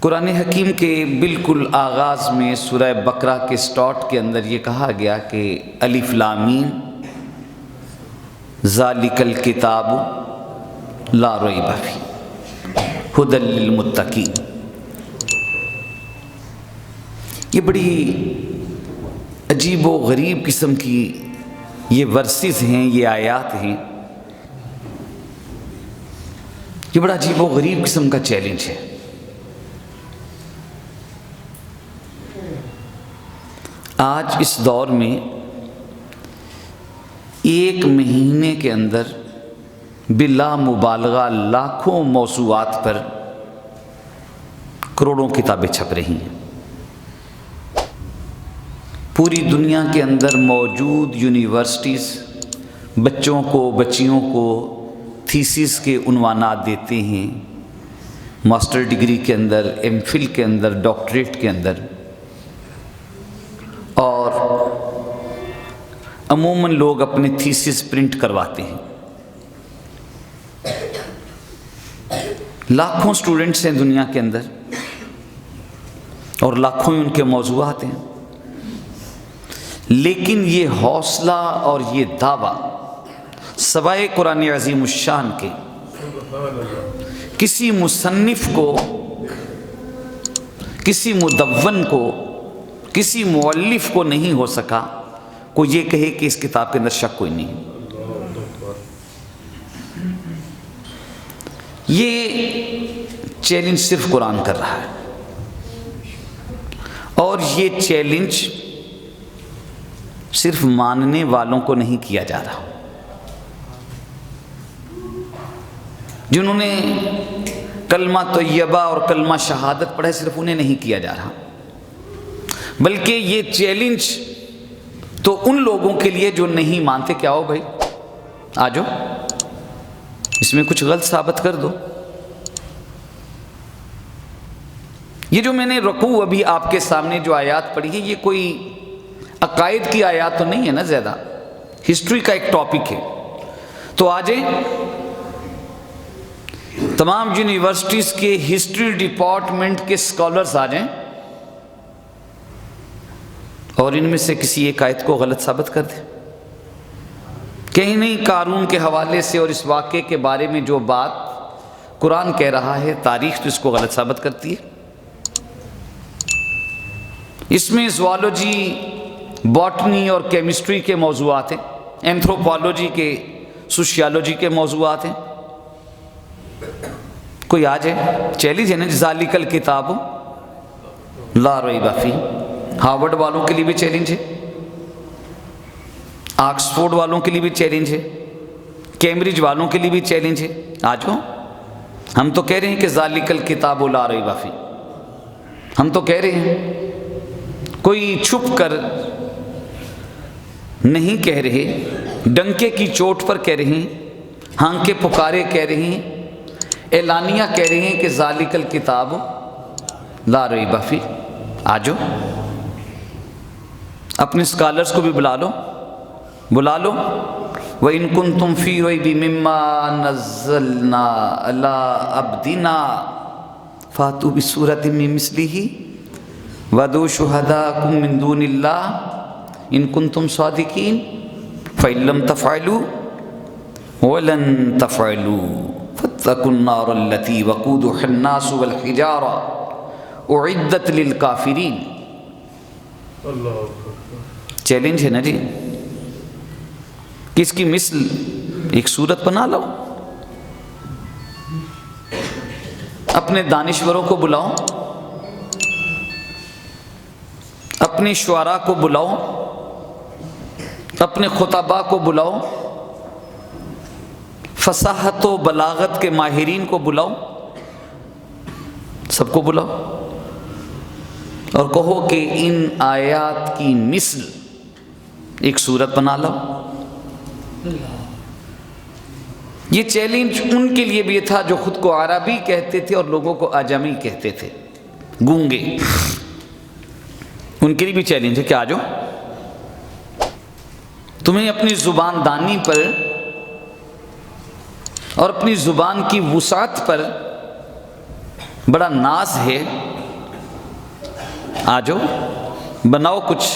قرآن حکیم کے بالکل آغاز میں سورہ بقرہ کے سٹارٹ کے اندر یہ کہا گیا کہ الف لام میم ذالک الکتاب لا ریب فیہ ھدی للمتقین۔ یہ بڑی عجیب و غریب قسم کی یہ ورسز ہیں، یہ آیات ہیں، یہ بڑا عجیب و غریب قسم کا چیلنج ہے۔ آج اس دور میں ایک مہینے کے اندر بلا مبالغہ لاکھوں موضوعات پر کروڑوں کتابیں چھپ رہی ہیں۔ پوری دنیا کے اندر موجود یونیورسٹیز بچوں کو بچیوں کو تھیسس کے عنوانات دیتے ہیں، ماسٹر ڈگری کے اندر، ایم فل کے اندر، ڈاکٹریٹ کے اندر، اور عموماً لوگ اپنے تھیسس پرنٹ کرواتے ہیں۔ لاکھوں سٹوڈنٹس ہیں دنیا کے اندر اور لاکھوں ہی ان کے موضوعات ہیں، لیکن یہ حوصلہ اور یہ دعویٰ سوائے قرآن عظیم الشان کے کسی مصنف کو، کسی مدون کو، کسی مؤلف کو نہیں ہو سکا کوئی یہ کہے کہ اس کتاب کے اندر شک کوئی نہیں۔ یہ چیلنج صرف قرآن کر رہا ہے، اور یہ چیلنج صرف ماننے والوں کو نہیں کیا جا رہا، جنہوں نے کلمہ طیبہ اور کلمہ شہادت پڑھا صرف انہیں نہیں کیا جا رہا، بلکہ یہ چیلنج تو ان لوگوں کے لیے جو نہیں مانتے۔ کیا ہو بھائی، آ جاؤ، اس میں کچھ غلط ثابت کر دو۔ یہ جو میں نے رکوع ابھی آپ کے سامنے جو آیات پڑھی ہے، یہ کوئی عقائد کی آیات تو نہیں ہے نا، زیادہ ہسٹری کا ایک ٹاپک ہے۔ تو آ جائیں، تمام یونیورسٹیز کے ہسٹری ڈپارٹمنٹ کے اسکالرز آ جائیں اور ان میں سے کسی ایک آیت کو غلط ثابت کر دیں۔ کہیں نہیں، قارون کے حوالے سے اور اس واقعے کے بارے میں جو بات قرآن کہہ رہا ہے، تاریخ تو اس کو غلط ثابت کرتی ہے۔ اس میں زوالوجی، باٹنی اور کیمسٹری کے موضوعات ہیں، اینتھروپولوجی کے، سوشیالوجی کے موضوعات ہیں۔ کوئی آ جائے، چیلنج ہے نا، ذالک الکتاب لا ریب فیہ۔ ہارورڈ والوں کے لیے بھی چیلنج ہے، آکسفورڈ والوں کے لیے بھی چیلنج ہے، کیمبرج والوں کے لیے بھی چیلنج ہے۔ آ جاؤ، ہم تو کہہ رہے ہیں کہ ذالک الکتاب لا ریب فیہ، ہم تو کہہ رہے ہیں، کوئی چھپ کر نہیں کہہ رہے، ڈنکے کی چوٹ پر کہہ رہے ہیں، ہانکے پکارے کہہ رہے ہیں، اعلانیہ کہہ رہے ہیں کہ ذالک الکتاب لا ریب فیہ۔ آ جاؤ، اپنے اسکالرز کو بھی بلا لو، بلا لو۔ وَإِن كُنتُمْ فِي رَيْبٍ مِّمَّا نَزَّلْنَا عَلَىٰ عَبْدِنَا فَأْتُوا بِسُورَةٍ مِّن مِّثْلِهِ وَادْعُوا شُهَدَاءَكُم مِّن دُونِ اللَّهِ إِن كُنتُمْ صَادِقِينَ فَإِن لَّمْ تَفْعَلُوا وَلَن تَفْعَلُوا فَاتَّقُوا النَّارَ الَّتِي وَقُودُهَا النَّاسُ وَالْحِجَارَةُ أُعِدَّتْ لِلْكَافِرِينَ۔ چیلنج ہے نا جی، کس کی مثل ایک صورت بنا لو، اپنے دانشوروں کو بلاؤ، اپنے شعراء کو بلاؤ، اپنے خطباء کو بلاؤ، فصاحت و بلاغت کے ماہرین کو بلاؤ، سب کو بلاؤ اور کہو کہ ان آیات کی مثل ایک صورت بنا لو۔ یہ چیلنج ان کے لیے بھی تھا جو خود کو عربی کہتے تھے اور لوگوں کو اعجمی کہتے تھے، گونگے، ان کے لیے بھی چیلنج ہے کہ آ جاؤ، تمہیں اپنی زبان دانی پر اور اپنی زبان کی وسعت پر بڑا ناز ہے، آ جاؤ بناؤ کچھ،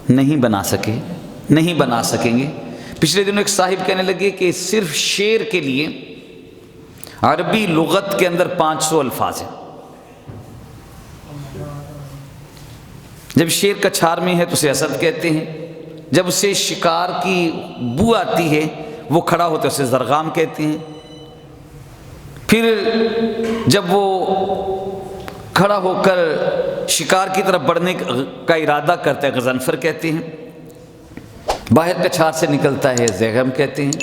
نہیں بنا سکے، نہیں بنا سکیں گے۔ پچھلے دنوں ایک صاحب کہنے لگے کہ صرف شعر کے لیے عربی لغت کے اندر 500 الفاظ ہیں۔ جب شیر کچھار میں ہے تو اسے اسد کہتے ہیں، جب اسے شکار کی بو آتی ہے وہ کھڑا ہوتا ہے اسے زرغام کہتے ہیں، پھر جب وہ کھڑا ہو کر شکار کی طرف بڑھنے کا ارادہ کرتا ہے غضنفر کہتے ہیں، باہر کچھار سے نکلتا ہے زیغم کہتے ہیں،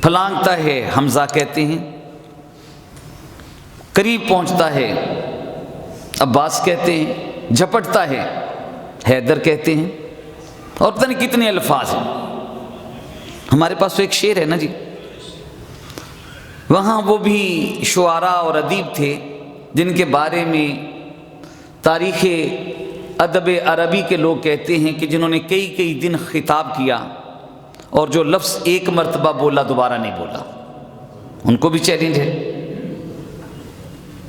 پھلانگتا ہے حمزہ کہتے ہیں، قریب پہنچتا ہے عباس کہتے ہیں، جھپٹتا ہے حیدر کہتے ہیں، اور پتہ نہیں کتنے الفاظ ہیں۔ ہمارے پاس تو ایک شعر ہے نا جی، وہاں وہ بھی شعراء اور ادیب تھے جن کے بارے میں تاریخ ادب عربی کے لوگ کہتے ہیں کہ جنہوں نے کئی دن خطاب کیا اور جو لفظ ایک مرتبہ بولا دوبارہ نہیں بولا، ان کو بھی چیلنج ہے۔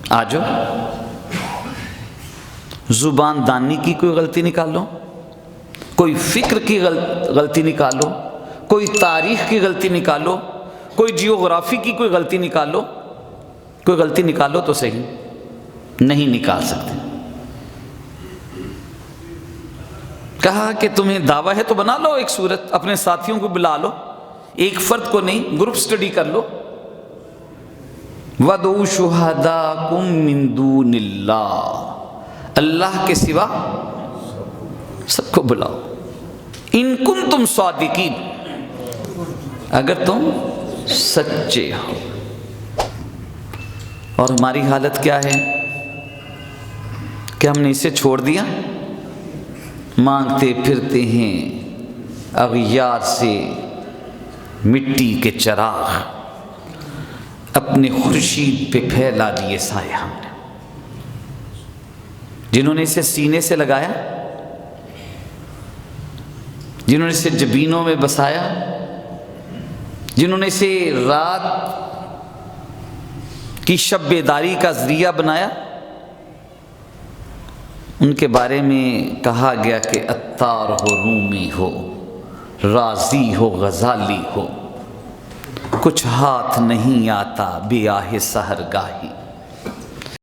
آ جاؤ زبان دانی کی کوئی غلطی نکال لو، کوئی فکر کی غلطی نکالو، کوئی تاریخ کی غلطی نکالو، کوئی جیوگرافی کی کوئی غلطی نکالو، کوئی غلطی نکالو تو صحیح، نہیں نکال سکتے۔ کہا کہ تمہیں دعویٰ ہے تو بنا لو ایک صورت، اپنے ساتھیوں کو بلا لو، ایک فرد کو نہیں، گروپ سٹڈی کر لو۔ وَدْعُوا شُهَدَاءَكُم مِّن دُونِ اللَّهِ، اللہ کے سوا سب کو بلاؤ، ان کنتم صادقین، اگر تم سچے ہو۔ اور ہماری حالت کیا ہے کہ ہم نے اسے چھوڑ دیا، مانگتے پھرتے ہیں اغیار سے مٹی کے چراغ، اپنے خورشید پہ پھیلا دیے سائے ہم نے۔ جنہوں نے اسے سینے سے لگایا، جنہوں نے اسے جبینوں میں بسایا، جنہوں نے اسے رات کی شب بیداری کا ذریعہ بنایا، ان کے بارے میں کہا گیا کہ عطار ہو، رومی ہو، رازی ہو، غزالی ہو، کچھ ہاتھ نہیں آتا بیاہ سحر گاہی۔